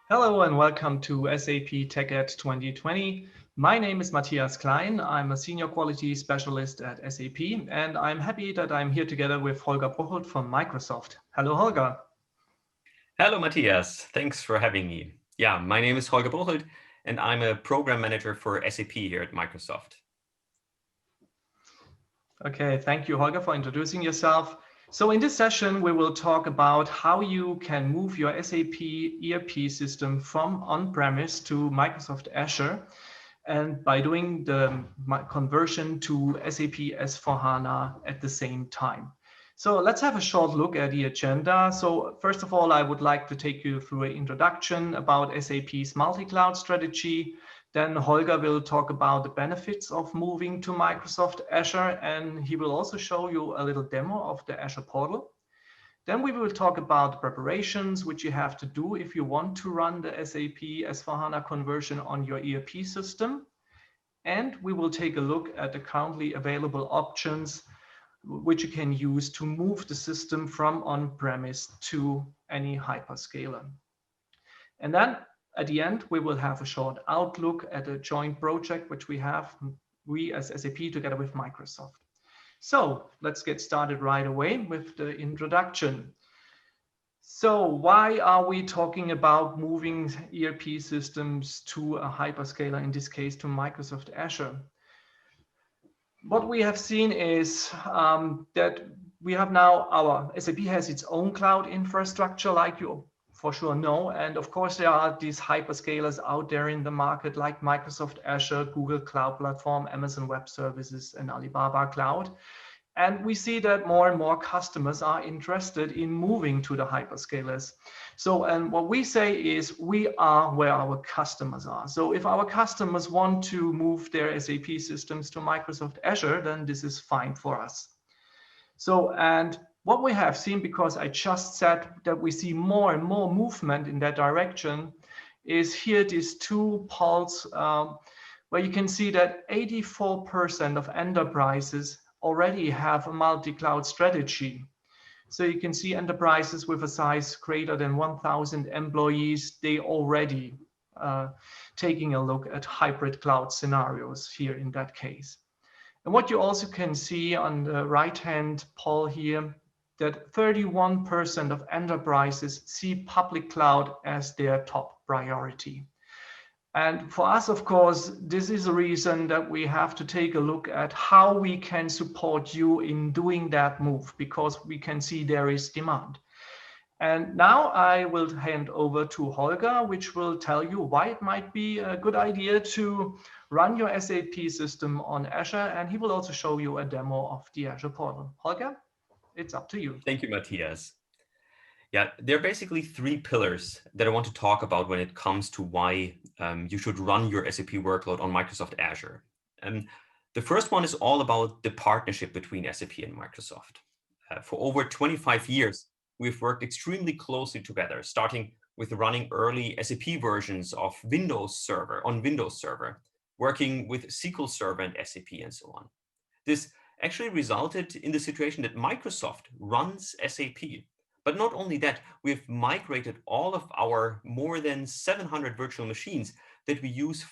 Hello and welcome to SAP TechEd 2020. My name is Matthias Klein. I'm a senior quality specialist at SAP, and I'm happy that I'm here together with Holger Bruchelt from Microsoft. Hello, Holger. Hello, Matthias. Thanks for having me. Yeah, my name is Holger Bruchelt, and I'm a program manager for SAP here at Microsoft. Okay, thank you, Holger, for introducing yourself. So in this session, we will talk about how you can move your SAP ERP system from on-premise to Microsoft Azure, and by doing the conversion to SAP S/4HANA at the same time. So let's have a short look at the agenda. So first of all, I would like to take you through an introduction about SAP's multi-cloud strategy. Then Holger will talk about the benefits of moving to Microsoft Azure, and he will also show you a little demo of the Azure portal. Then we will talk about the preparations which you have to do if you want to run the SAP S/4HANA conversion on your ERP system. And we will take a look at the currently available options which you can use to move the system from on-premise to any hyperscaler. And then at the end, we will have a short outlook at a joint project which we as SAP together with Microsoft. So let's get started right away with the introduction. So why are we talking about moving ERP systems to a hyperscaler, in this case to Microsoft Azure? What we have seen is that we have now our SAP has its own cloud infrastructure, like you for sure know. And of course, there are these hyperscalers out there in the market like Microsoft Azure, Google Cloud Platform, Amazon Web Services, and Alibaba Cloud. And we see that more and more customers are interested in moving to the hyperscalers. So, and what we say is we are where our customers are. So if our customers want to move their SAP systems to Microsoft Azure, then this is fine for us. So, and what we have seen, because I just said that we see more and more movement in that direction, is here these two polls where you can see that 84% of enterprises already have a multi-cloud strategy. So you can see enterprises with a size greater than 1,000 employees, they already taking a look at hybrid cloud scenarios here in that case. And what you also can see on the right-hand poll here, that 31% of enterprises see public cloud as their top priority. And for us, of course, this is a reason that we have to take a look at how we can support you in doing that move, because we can see there is demand. And now I will hand over to Holger, which will tell you why it might be a good idea to run your SAP system on Azure. And he will also show you a demo of the Azure portal. Holger, it's up to you. Thank you, Matthias. Yeah, there are basically three pillars that I want to talk about when it comes to why you should run your SAP workload on Microsoft Azure. The first one is all about the partnership between SAP and Microsoft. For over 25 years, we've worked extremely closely together, starting with running early SAP versions of Windows Server, working with SQL Server and SAP and so on. This actually resulted in the situation that Microsoft runs SAP. But not only that, we've migrated all of our more than 700 virtual machines that we use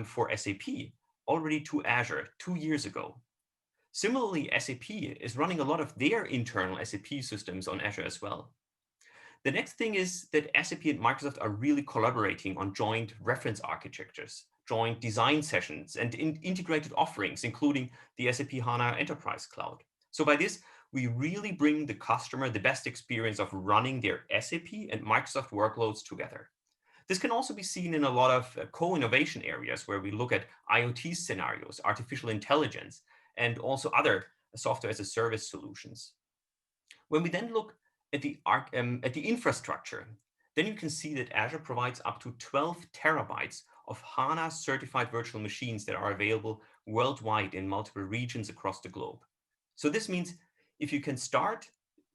for SAP already to Azure 2 years ago. Similarly, SAP is running a lot of their internal SAP systems on Azure as well. The next thing is that SAP and Microsoft are really collaborating on joint reference architectures, joint design sessions, and integrated offerings, including the SAP HANA Enterprise Cloud. So by this, we really bring the customer the best experience of running their SAP and Microsoft workloads together. This can also be seen in a lot of co-innovation areas where we look at IoT scenarios, artificial intelligence, and also other software as a service solutions. When we then look at the infrastructure, then you can see that Azure provides up to 12 terabytes of HANA certified virtual machines that are available worldwide in multiple regions across the globe. So this means if you can start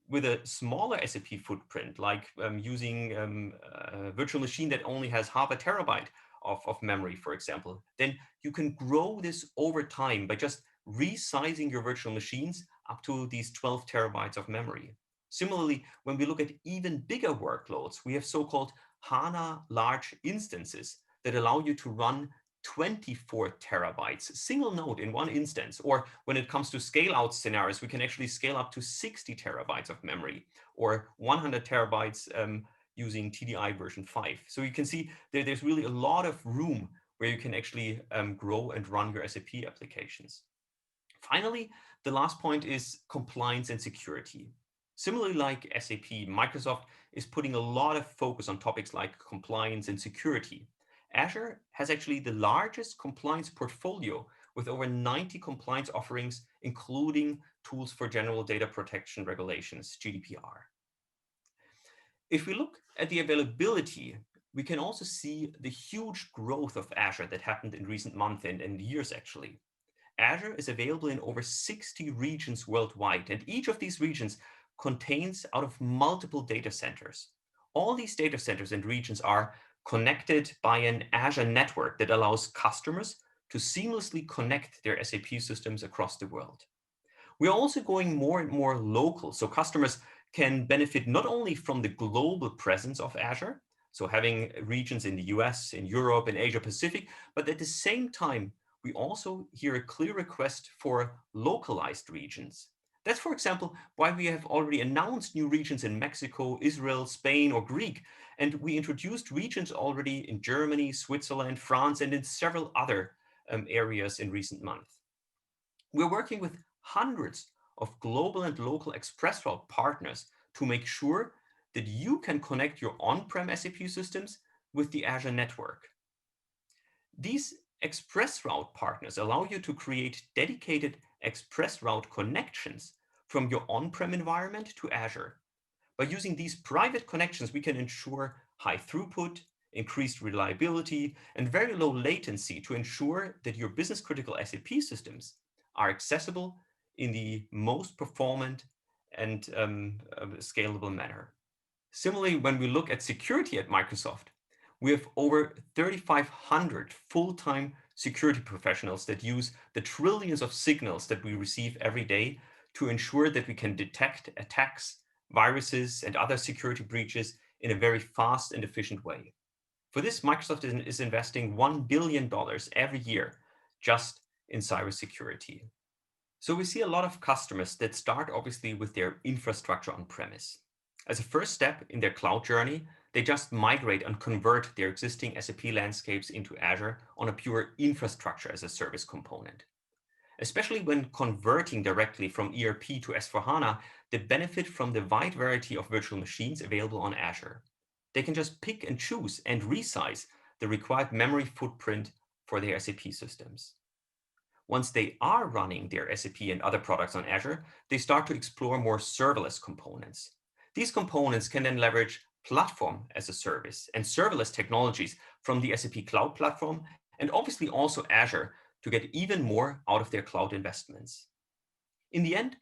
with a smaller SAP footprint, like using a virtual machine that only has half a terabyte of memory, for example, then you can grow this over time by just resizing your virtual machines up to these 12 terabytes of memory. Similarly, when we look at even bigger workloads, we have so-called HANA large instances that allow you to run 24 terabytes, single node in one instance. Or when it comes to scale out scenarios, we can actually scale up to 60 terabytes of memory or 100 terabytes using TDI version 5. So you can see there's really a lot of room where you can actually grow and run your SAP applications. Finally, the last point is compliance and security. Similarly, like SAP, Microsoft is putting a lot of focus on topics like compliance and security. Azure has actually the largest compliance portfolio with over 90 compliance offerings, including tools for general data protection regulations, GDPR. If we look at the availability, we can also see the huge growth of Azure that happened in recent months and years, actually. Azure is available in over 60 regions worldwide, and each of these regions contains out of multiple data centers. All these data centers and regions are connected by an Azure network that allows customers to seamlessly connect their SAP systems across the world. We're also going more and more local, so customers can benefit not only from the global presence of Azure, so having regions in the US, in Europe, and Asia Pacific, but at the same time, we also hear a clear request for localized regions. That's, for example, why we have already announced new regions in Mexico, Israel, Spain, or Greek, and we introduced regions already in Germany, Switzerland, France, and in several other areas in recent months. We're working with hundreds of global and local express route partners to make sure that you can connect your on-prem SAP systems with the Azure network. These express route partners allow you to create dedicated express route connections from your on-prem environment to Azure. By using these private connections, we can ensure high throughput, increased reliability, and very low latency to ensure that your business-critical SAP systems are accessible in the most performant and scalable manner. Similarly, when we look at security at Microsoft, we have over 3,500 full-time security professionals that use the trillions of signals that we receive every day to ensure that we can detect attacks, viruses, and other security breaches in a very fast and efficient way. For this, Microsoft is investing $1 billion every year just in cybersecurity. So we see a lot of customers that start obviously with their infrastructure on premise. As a first step in their cloud journey, they just migrate and convert their existing SAP landscapes into Azure on a pure infrastructure as a service component. Especially when converting directly from ERP to S/4HANA, they benefit from the wide variety of virtual machines available on Azure. They can just pick and choose and resize the required memory footprint for their SAP systems. Once they are running their SAP and other products on Azure, they start to explore more serverless components. These components can then leverage platform as a service and serverless technologies from the SAP Cloud Platform, and obviously also Azure, to get even more out of their cloud investments. In the end,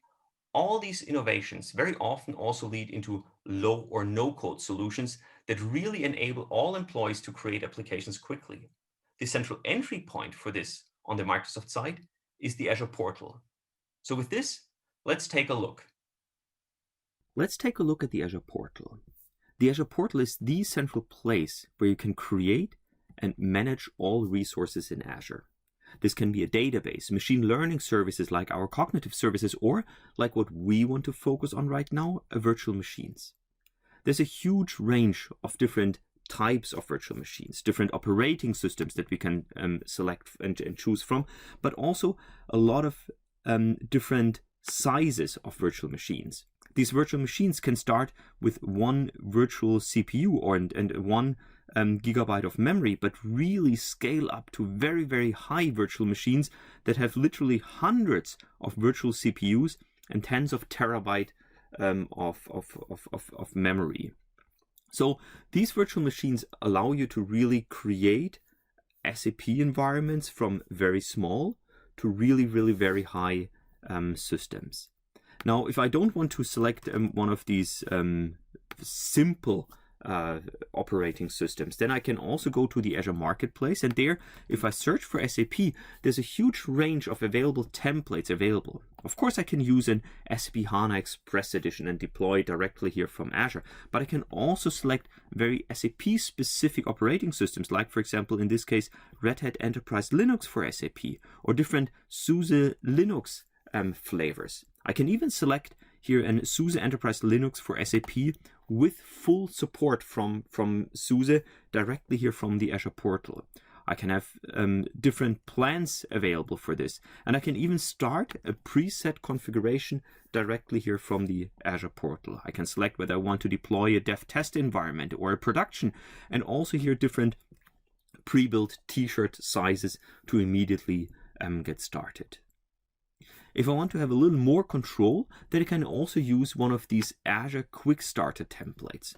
all these innovations very often also lead into low or no-code solutions that really enable all employees to create applications quickly. The central entry point for this on the Microsoft side is the Azure portal. So with this, let's take a look. Let's take a look at the Azure portal. The Azure portal is the central place where you can create and manage all resources in Azure. This can be a database, machine learning services like our cognitive services, or like what we want to focus on right now, virtual machines. There's a huge range of different types of virtual machines, different operating systems that we can select and choose from, but also a lot of different sizes of virtual machines. These virtual machines can start with one virtual CPU and 1 gigabyte of memory, but really scale up to very, very high virtual machines that have literally hundreds of virtual CPUs and tens of terabyte of memory. So these virtual machines allow you to really create SAP environments from very small to really, really very high systems. Now, if I don't want to select one of these simple operating systems. Then I can also go to the Azure Marketplace, and there, if I search for SAP, there's a huge range of available templates available. Of course, I can use an SAP HANA Express Edition and deploy directly here from Azure, but I can also select very SAP-specific operating systems, like, for example, in this case, Red Hat Enterprise Linux for SAP, or different SUSE Linux flavors. I can even select here an SUSE Enterprise Linux for SAP with full support from SUSE directly here from the Azure portal. I can have different plans available for this, and I can even start a preset configuration directly here from the Azure portal. I can select whether I want to deploy a dev test environment or a production, and also here different pre-built t-shirt sizes to immediately get started. If I want to have a little more control, then I can also use one of these Azure Quick Starter templates.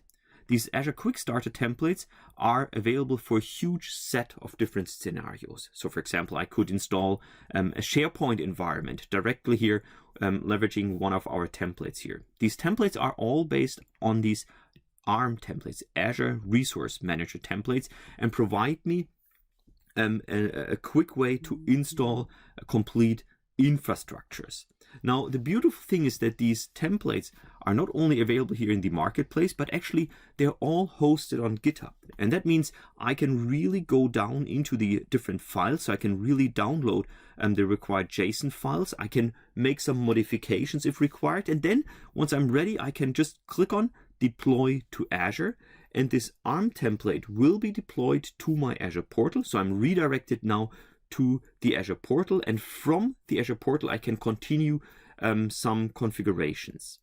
These Azure Quick Starter templates are available for a huge set of different scenarios. So, for example, I could install a SharePoint environment directly here, leveraging one of our templates here. These templates are all based on these ARM templates, Azure Resource Manager templates, and provide me a quick way to install a complete infrastructures. Now, the beautiful thing is that these templates are not only available here in the marketplace, but actually they're all hosted on GitHub. And that means I can really go down into the different files. So I can really download the required JSON files. I can make some modifications if required. And then once I'm ready, I can just click on deploy to Azure. And this ARM template will be deployed to my Azure portal. So I'm redirected now to the Azure portal, and from the Azure portal I can continue some configurations.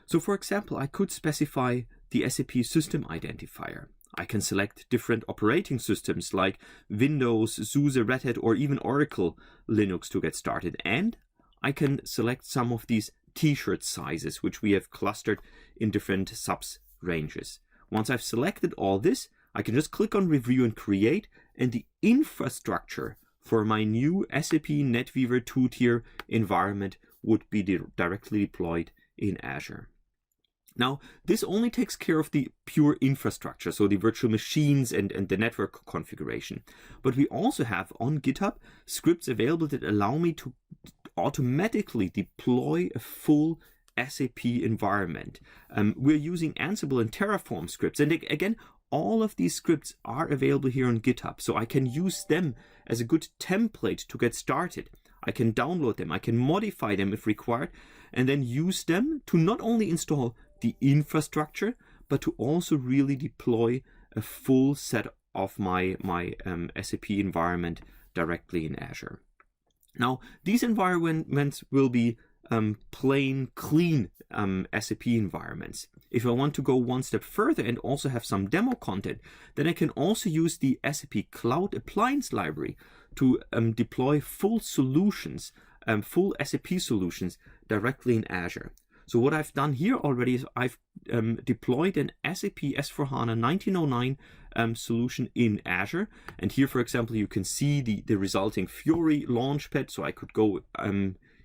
So, for example, I could specify the SAP system identifier. I can select different operating systems like Windows, SUSE, Red Hat, or even Oracle Linux to get started, and I can select some of these t-shirt sizes which we have clustered in different subs ranges. Once I've selected all this, I can just click on review and create, and the infrastructure for my new SAP NetWeaver 2-tier environment would be directly deployed in Azure. Now, this only takes care of the pure infrastructure, so the virtual machines and the network configuration. But we also have on GitHub scripts available that allow me to automatically deploy a full SAP environment. We're using Ansible and Terraform scripts. And again, all of these scripts are available here on GitHub, so I can use them as a good template to get started. I can download them, I can modify them if required, and then use them to not only install the infrastructure, but to also really deploy a full set of my SAP environment directly in Azure. Now, these environments will be plain, clean SAP environments. If I want to go one step further and also have some demo content, then I can also use the SAP Cloud Appliance Library to deploy full solutions, full SAP solutions directly in Azure. So what I've done here already is I've deployed an SAP S/4HANA 1909 solution in Azure. And here, for example, you can see the resulting Fiori launchpad. So I could go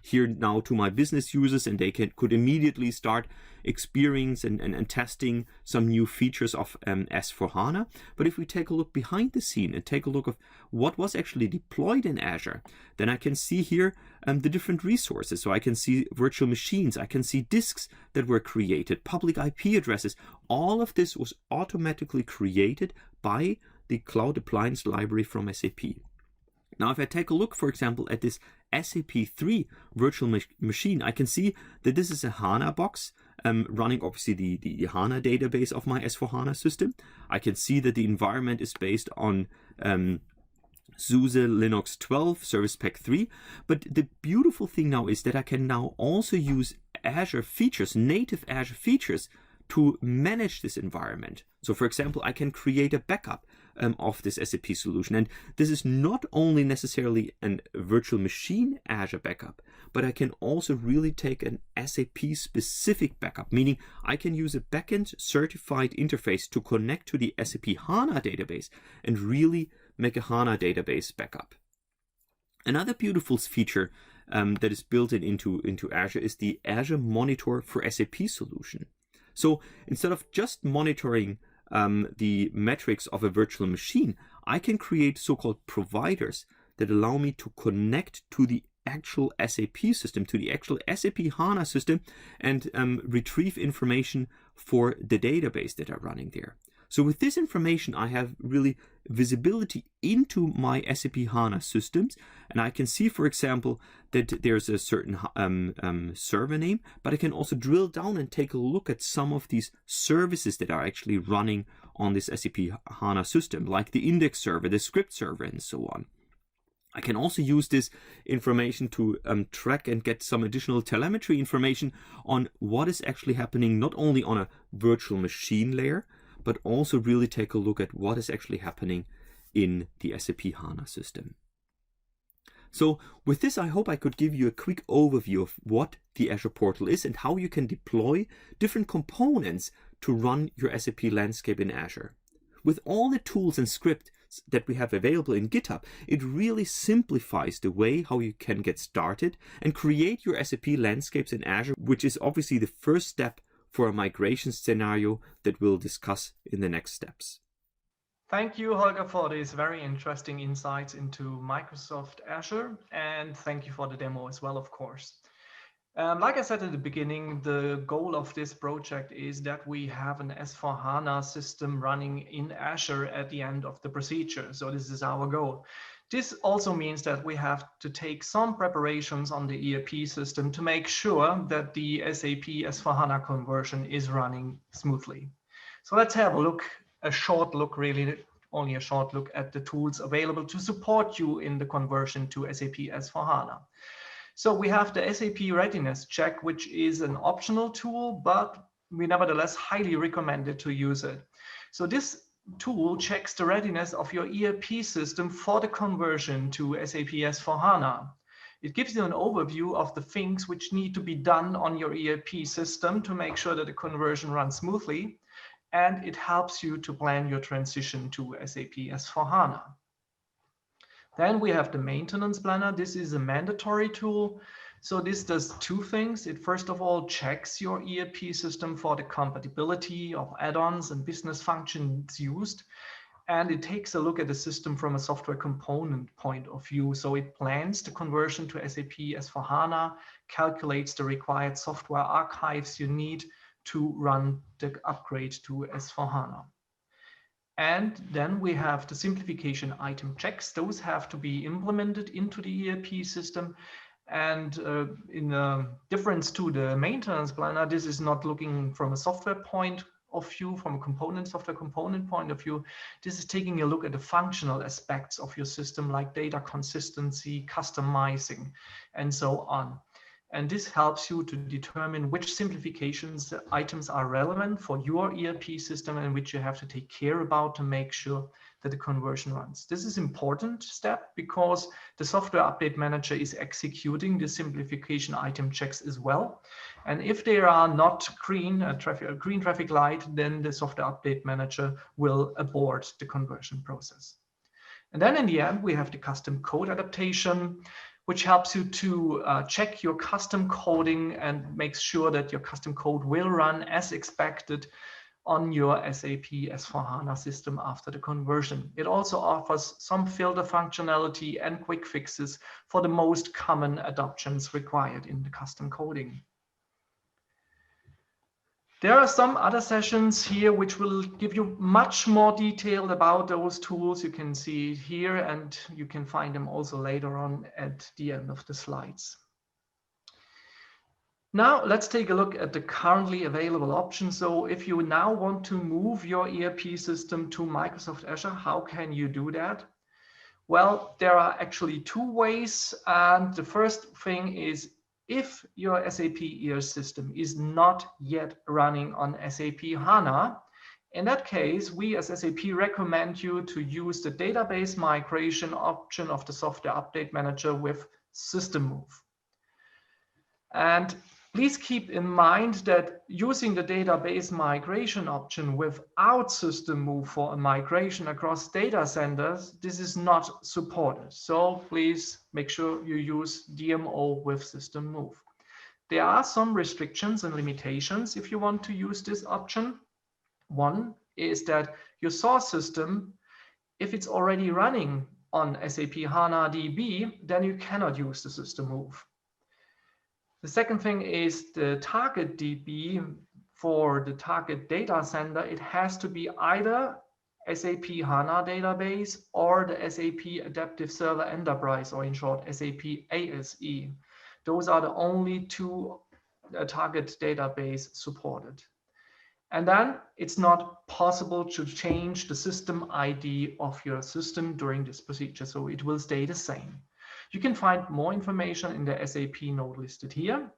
here now to my business users, and they could immediately start experiencing and testing some new features of S/4HANA. But if we take a look behind the scene and take a look of what was actually deployed in Azure, then I can see here the different resources. So I can see virtual machines, I can see disks that were created, public IP addresses. All of this was automatically created by the Cloud Appliance Library from SAP. Now, if I take a look, for example, at this SAP 3 virtual machine, I can see that this is a HANA box running obviously the HANA database of my S/4HANA system. I can see that the environment is based on SUSE Linux 12 Service Pack 3. But the beautiful thing now is that I can now also use Azure features, native Azure features, to manage this environment. So, for example, I can create a backup of this SAP solution. And this is not only necessarily a virtual machine Azure backup, but I can also really take an SAP specific backup, meaning I can use a backend certified interface to connect to the SAP HANA database and really make a HANA database backup. Another beautiful feature that is built into Azure is the Azure Monitor for SAP solution. So instead of just monitoring the metrics of a virtual machine, I can create so-called providers that allow me to connect to the actual SAP system, to the actual SAP HANA system, and retrieve information for the database that are running there. So with this information, I have really visibility into my SAP HANA systems, and I can see, for example, that there's a certain server name, but I can also drill down and take a look at some of these services that are actually running on this SAP HANA system, like the index server, the script server, and so on. I can also use this information to track and get some additional telemetry information on what is actually happening, not only on a virtual machine layer, but also really take a look at what is actually happening in the SAP HANA system. So with this, I hope I could give you a quick overview of what the Azure portal is and how you can deploy different components to run your SAP landscape in Azure. With all the tools and scripts that we have available in GitHub, it really simplifies the way how you can get started and create your SAP landscapes in Azure, which is obviously the first step for a migration scenario that we'll discuss in the next steps. Thank you, Holger, for these very interesting insights into Microsoft Azure, and thank you for the demo as well, of course. Like I said at the beginning, the goal of this project is that we have an S/4HANA system running in Azure at the end of the procedure. So this is our goal. This also means that we have to take some preparations on the ERP system to make sure that the SAP S/4HANA conversion is running smoothly. So let's have a short look, really only a short look at the tools available to support you in the conversion to SAP S/4HANA. So we have the SAP Readiness Check, which is an optional tool, but we nevertheless highly recommend it to use it. So this tool checks the readiness of your ERP system for the conversion to SAP S/4HANA. It gives you an overview of the things which need to be done on your ERP system to make sure that the conversion runs smoothly, and it helps you to plan your transition to SAP S/4HANA. Then we have the Maintenance Planner. This is a mandatory tool. So this does two things. It first of all checks your ERP system for the compatibility of add-ons and business functions used. And it takes a look at the system from a software component point of view. So it plans the conversion to SAP S/4HANA, calculates the required software archives you need to run the upgrade to S/4HANA. And then we have the simplification item checks. Those have to be implemented into the ERP system. And in a difference to the maintenance planner, this is not looking from a software point of view, from a software component point of view. This is taking a look at the functional aspects of your system, like data consistency, customizing, and so on. And this helps you to determine which simplifications items are relevant for your ERP system and which you have to take care about to make sure that the conversion runs. This is an important step because the software update manager is executing the simplification item checks as well. And if they are not green, a green traffic light, then the software update manager will abort the conversion process. And then in the end, we have the custom code adaptation, which helps you to check your custom coding and makes sure that your custom code will run as expected on your SAP S/4HANA system after the conversion. It also offers some filter functionality and quick fixes for the most common adoptions required in the custom coding. There are some other sessions here which will give you much more detail about those tools. You can see here, and you can find them also later on at the end of the slides. Now let's take a look at the currently available options. So if you now want to move your ERP system to Microsoft Azure, how can you do that? Well, there are actually two ways. And the first thing is, if your SAP ERP system is not yet running on SAP HANA, in that case, we as SAP recommend you to use the database migration option of the software update manager with System Move. And please keep in mind that using the database migration option without System Move for a migration across data centers, this is not supported. So please make sure you use DMO with System Move. There are some restrictions and limitations if you want to use this option. One is that your source system, if it's already running on SAP HANA DB, then you cannot use the system move. The second thing is the target DB for the target data center. It has to be either SAP HANA database or the SAP Adaptive Server Enterprise, or in short, SAP ASE. Those are the only two target database supported. And then it's not possible to change the system ID of your system during this procedure, so it will stay the same. You can find more information in the SAP note listed here.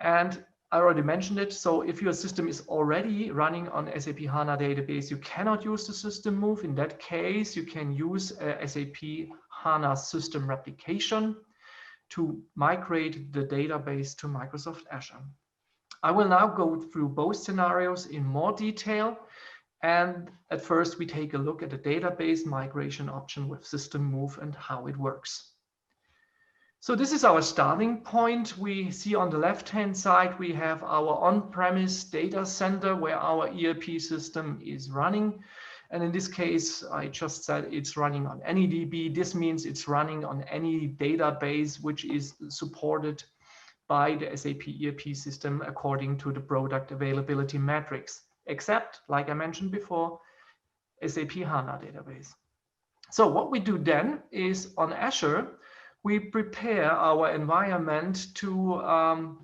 And I already mentioned it. So if your system is already running on SAP HANA database, you cannot use the system move. In that case, you can use SAP HANA system replication to migrate the database to Microsoft Azure. I will now go through both scenarios in more detail. And at first, we take a look at the database migration option with system move and how it works. So this is our starting point. We see on the left-hand side, we have our on-premise data center where our ERP system is running. And in this case, I just said it's running on any DB. This means it's running on any database which is supported by the SAP ERP system according to the product availability matrix, except, like I mentioned before, SAP HANA database. So what we do then is on Azure, we prepare our environment to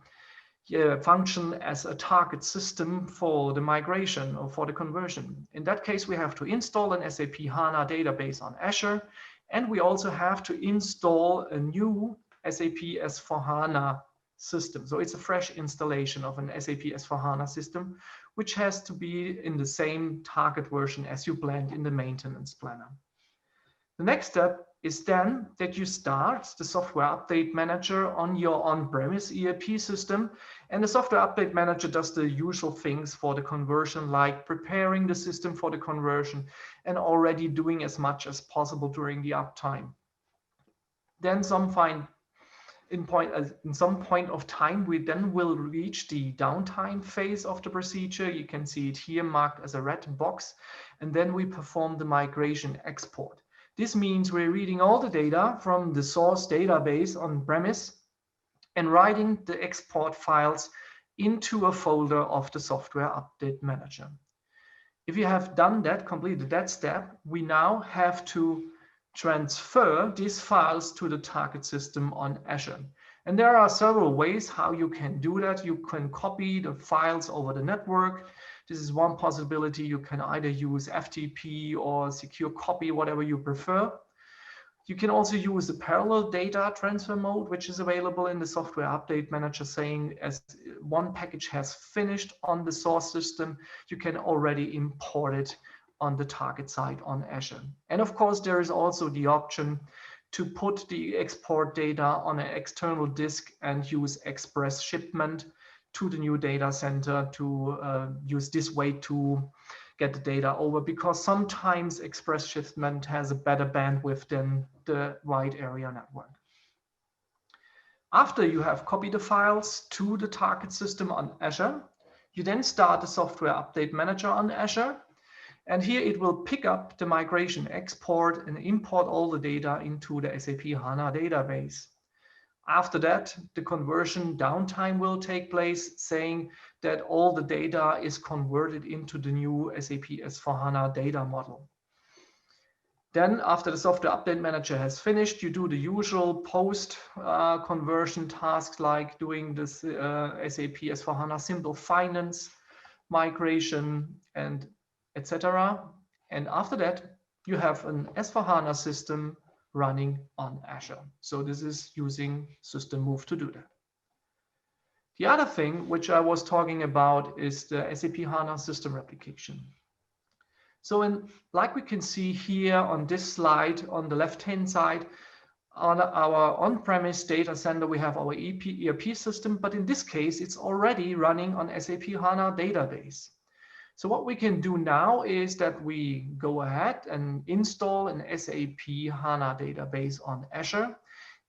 function as a target system for the migration or for the conversion. In that case, we have to install an SAP HANA database on Azure, and we also have to install a new SAP S/4HANA system. So it's a fresh installation of an SAP S/4HANA system, which has to be in the same target version as you planned in the maintenance planner. The next step is then that you start the software update manager on your on-premise ERP system. And the software update manager does the usual things for the conversion, like preparing the system for the conversion and already doing as much as possible during the uptime. Then in some point of time, we then will reach the downtime phase of the procedure. You can see it here marked as a red box. And then we perform the migration export. This means we're reading all the data from the source database on premise and writing the export files into a folder of the software update manager. If you have done that, completed that step, we now have to transfer these files to the target system on Azure. And there are several ways how you can do that. You can copy the files over the network. This is one possibility. You can either use FTP or secure copy, whatever you prefer. You can also use the parallel data transfer mode, which is available in the software update manager, saying as one package has finished on the source system, you can already import it on the target side on Azure. And of course, there is also the option to put the export data on an external disk and use express shipment to the new data center to use this way to get the data over, because sometimes express shipment has a better bandwidth than the wide area network. After you have copied the files to the target system on Azure, you then start the software update manager on Azure. And here it will pick up the migration export and import all the data into the SAP HANA database. After that, the conversion downtime will take place, saying that all the data is converted into the new SAP S/4HANA data model. Then after the software update manager has finished, you do the usual post conversion tasks like doing this SAP S/4HANA Simple Finance migration and etc. And after that, you have an S/4HANA system running on Azure. So this is using system move to do that. The other thing which I was talking about is the SAP HANA system replication. So like we can see here on this slide on the left-hand side, on our on-premise data center, we have our ERP system, but in this case, it's already running on SAP HANA database. So what we can do now is that we go ahead and install an SAP HANA database on Azure.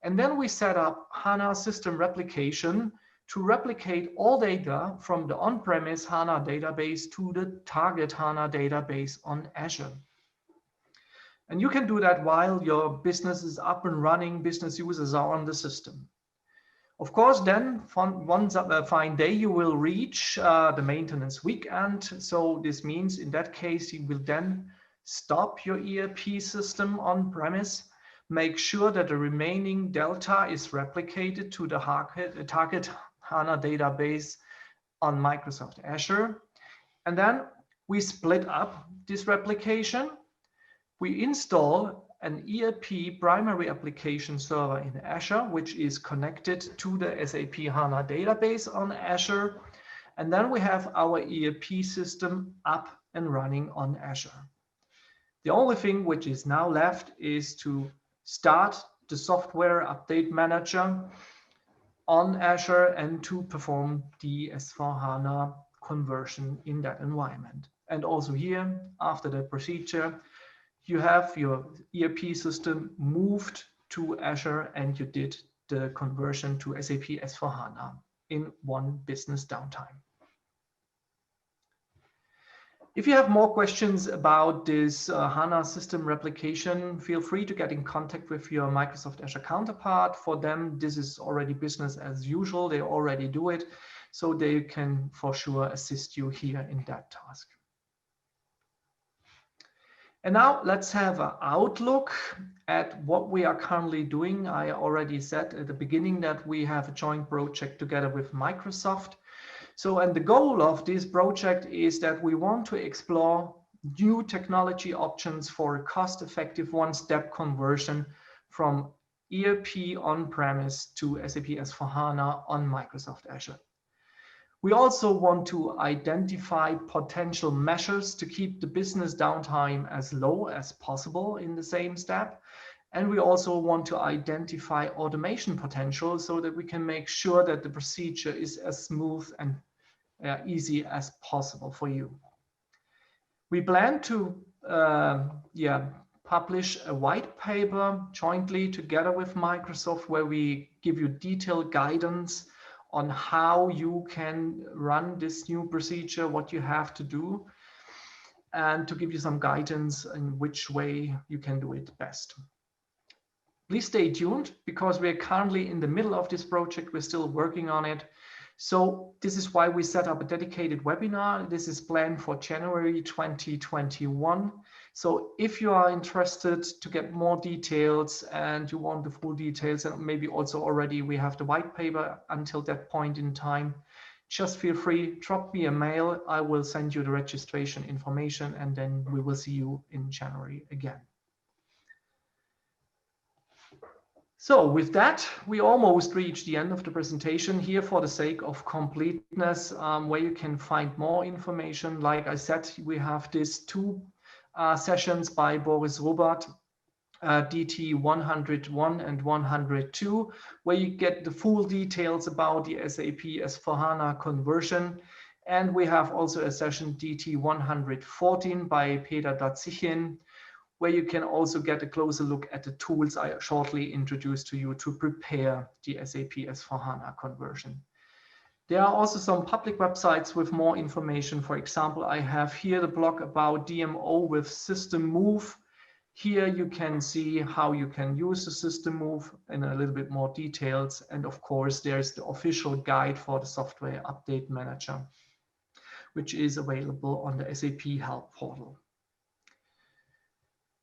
And then we set up HANA system replication to replicate all data from the on-premise HANA database to the target HANA database on Azure. And you can do that while your business is up and running, business users are on the system. Of course, then one fine day you will reach the maintenance weekend. So this means in that case, you will then stop your ERP system on premise, make sure that the remaining delta is replicated to the target HANA database on Microsoft Azure. And then we split up this replication. We install an ERP primary application server in Azure, which is connected to the SAP HANA database on Azure. And then we have our ERP system up and running on Azure. The only thing which is now left is to start the software update manager on Azure and to perform the S/4HANA conversion in that environment. And also here, after the procedure, you have your ERP system moved to Azure and you did the conversion to SAP S/4HANA in one business downtime. If you have more questions about this HANA system replication, feel free to get in contact with your Microsoft Azure counterpart. For them, this is already business as usual. They already do it, so they can for sure assist you here in that task. And now let's have an outlook at what we are currently doing. I already said at the beginning that we have a joint project together with Microsoft. So, and the goal of this project is that we want to explore new technology options for a cost-effective one-step conversion from ERP on-premise to SAP S/4HANA on Microsoft Azure. We also want to identify potential measures to keep the business downtime as low as possible in the same step. And we also want to identify automation potential so that we can make sure that the procedure is as smooth and easy as possible for you. We plan to publish a white paper jointly together with Microsoft where we give you detailed guidance on how you can run this new procedure, what you have to do, and to give you some guidance in which way you can do it best. Please stay tuned because we're currently in the middle of this project. We're still working on it. So this is why we set up a dedicated webinar. This is planned for January 2021. So if you are interested to get more details and you want the full details, and maybe also already we have the white paper until that point in time, just feel free, drop me a mail. I will send you the registration information and then we will see you in January again. So with that, we almost reached the end of the presentation here for the sake of completeness, where you can find more information. Like I said, we have these two sessions by Boris Robert, DT 101 and 102, where you get the full details about the SAP S/4HANA conversion. And we have also a session DT 114 by Peter Datzichin, where you can also get a closer look at the tools I shortly introduced to you to prepare the SAP S/4HANA conversion. There are also some public websites with more information. For example, I have here the blog about DMO with System Move. Here you can see how you can use the System Move in a little bit more details. And of course, there's the official guide for the Software Update Manager, which is available on the SAP Help portal.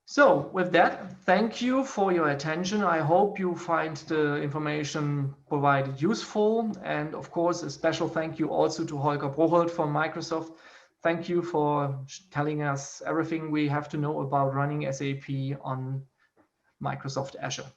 So with that, thank you for your attention. I hope you find the information provided useful. And of course, a special thank you also to Holger Bruchelt from Microsoft. Thank you for telling us everything we have to know about running SAP on Microsoft Azure.